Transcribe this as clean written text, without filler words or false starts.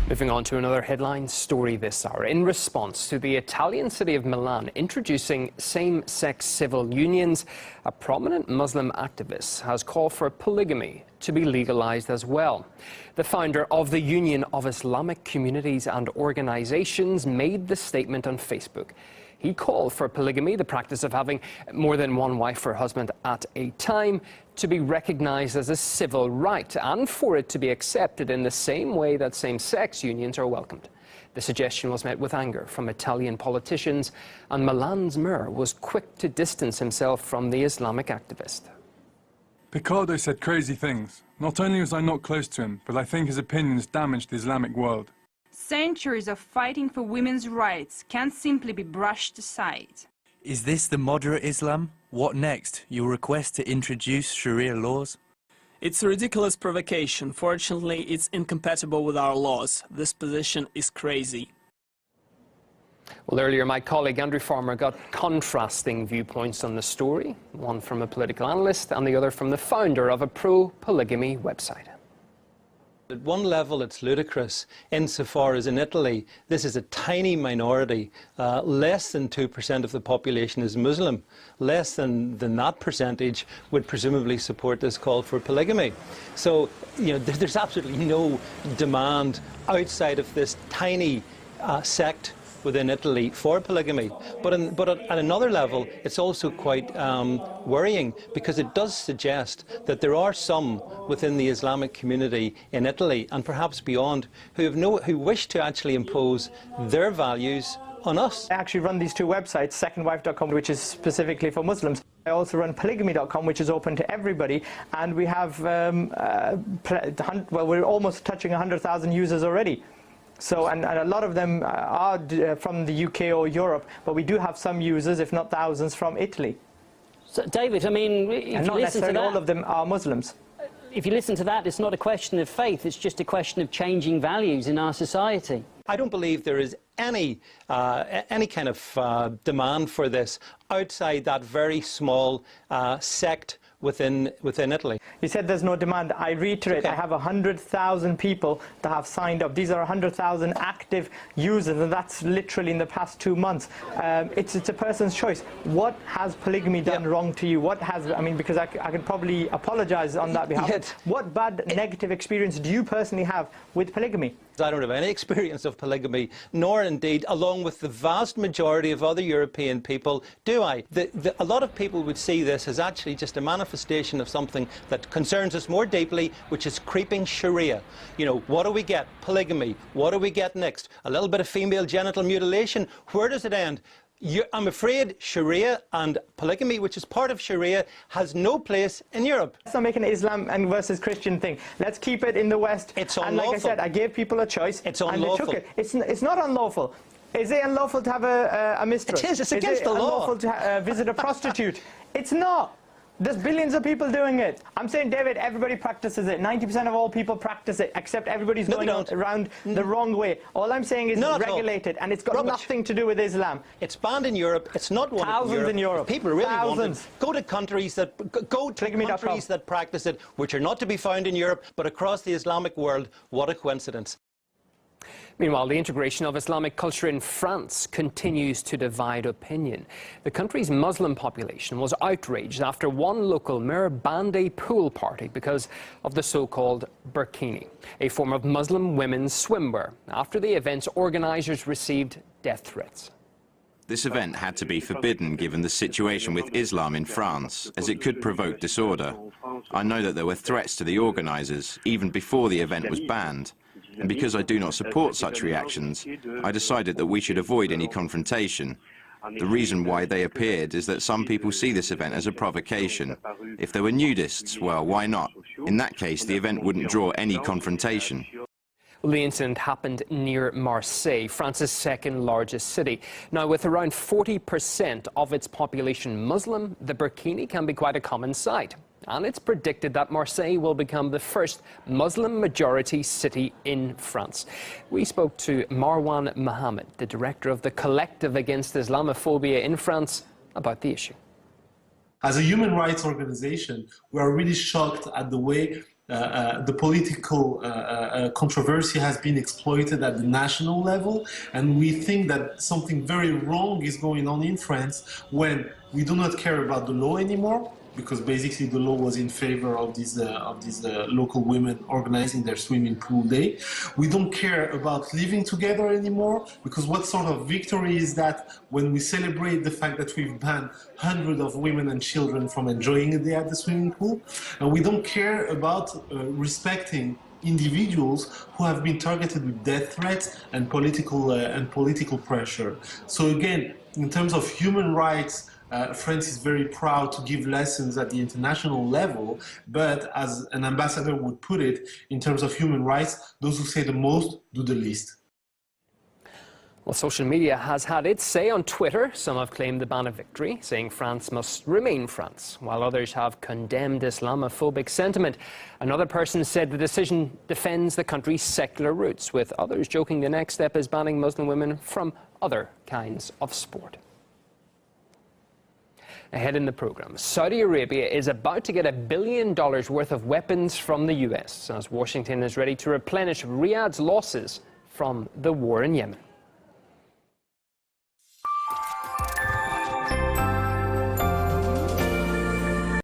Moving on to another headline story this hour. In response to the Italian city of Milan introducing same-sex civil unions, a prominent Muslim activist has called for polygamy to be legalized as well. The founder of the Union of Islamic Communities and Organizations made the statement on Facebook. He called for polygamy, the practice of having more than one wife or husband at a time, to be recognized as a civil right and for it to be accepted in the same way that same-sex unions are welcomed. The suggestion was met with anger from Italian politicians, and Milan's mayor was quick to distance himself from the Islamic activist. Picardo said crazy things. Not only was I not close to him, but I think his opinions damaged the Islamic world. Centuries of fighting for women's rights can't simply be brushed aside. Is this the moderate Islam? What next? Your request to introduce Sharia laws? It's a ridiculous provocation. Fortunately, it's incompatible with our laws. This position is crazy. Well, earlier my colleague Andrew Farmer got contrasting viewpoints on the story, one from a political analyst and the other from the founder of a pro-polygamy website. At one level, it's ludicrous insofar as in Italy, this is a tiny minority. Less than 2% of the population is Muslim. Less than that percentage would presumably support this call for polygamy. So, there's absolutely no demand outside of this tiny sect within Italy for polygamy. But at another level, it's also quite worrying, because it does suggest that there are some within the Islamic community in Italy and perhaps beyond who wish to actually impose their values on us. I actually run these two websites, secondwife.com, which is specifically for Muslims. I also run polygamy.com, which is open to everybody, and we have, we're almost touching 100,000 users already. So, and a lot of them are from the UK or Europe, but we do have some users, if not thousands, from Italy. So, David, I mean, if you listen to that, all of them are Muslims. If you listen to that, it's not a question of faith, it's just a question of changing values in our society. I don't believe there is any kind of demand for this outside that very small sect within Italy. You said there's no demand. I reiterate, okay. I have 100,000 people that have signed up. These are 100,000 active users, and that's literally in the past 2 months. It's a person's choice. What has polygamy done wrong to you? What has, I mean, because I can probably apologize on that behalf. What bad negative experience do you personally have with polygamy? I don't have any experience of polygamy, nor indeed, along with the vast majority of other European people, do I. A lot of people would see this as actually just a manifestation of something that concerns us more deeply, which is creeping Sharia. What do we get? Polygamy. What do we get next? A little bit of female genital mutilation. Where does it end? I'm afraid Sharia and polygamy, which is part of Sharia, has no place in Europe. Let's not make an Islam and versus Christian thing. Let's keep it in the West. It's unlawful. And like I said, I gave people a choice. It's unlawful. And they took it. It's not unlawful. Is it unlawful to have a mistress? It is. It's against the law. Is it unlawful to visit a prostitute? It's not. There's billions of people doing it. I'm saying, David, everybody practices it. 90% of all people practice it, except everybody's going around the wrong way. All I'm saying is regulate it, and it's got nothing to do with Islam. It's banned in Europe. It's not wanted Thousands in Europe. People really want it. Go to countries that practice it, which are not to be found in Europe, but across the Islamic world. What a coincidence. Meanwhile, the integration of Islamic culture in France continues to divide opinion. The country's Muslim population was outraged after one local mayor banned a pool party because of the so-called burkini, a form of Muslim women's swimwear, after the event's organizers received death threats. This event had to be forbidden given the situation with Islam in France, as it could provoke disorder. I know that there were threats to the organizers even before the event was banned. And because I do not support such reactions, I decided that we should avoid any confrontation. The reason why they appeared is that some people see this event as a provocation. If there were nudists, well, why not? In that case, the event wouldn't draw any confrontation. Well, the incident happened near Marseille, France's second largest city. Now, with around 40% of its population Muslim, the burkini can be quite a common sight. And it's predicted that Marseille will become the first Muslim-majority city in France. We spoke to Marwan Mohammed, the director of the Collective Against Islamophobia in France, about the issue. As a human rights organization, we are really shocked at the way the political controversy has been exploited at the national level, and we think that something very wrong is going on in France when we do not care about the law anymore, because basically the law was in favor of these local women organizing their swimming pool day. We don't care about living together anymore, because what sort of victory is that when we celebrate the fact that we've banned hundreds of women and children from enjoying a day at the swimming pool? And we don't care about respecting individuals who have been targeted with death threats and political pressure. So again, in terms of human rights, France is very proud to give lessons at the international level, but as an ambassador would put it, in terms of human rights, those who say the most do the least. Well, social media has had its say on Twitter. Some have claimed the ban a victory, saying France must remain France, while others have condemned Islamophobic sentiment. Another person said the decision defends the country's secular roots, with others joking the next step is banning Muslim women from other kinds of sport. Ahead in the program, Saudi Arabia is about to get $1 billion worth of weapons from the US, as Washington is ready to replenish Riyadh's losses from the war in Yemen.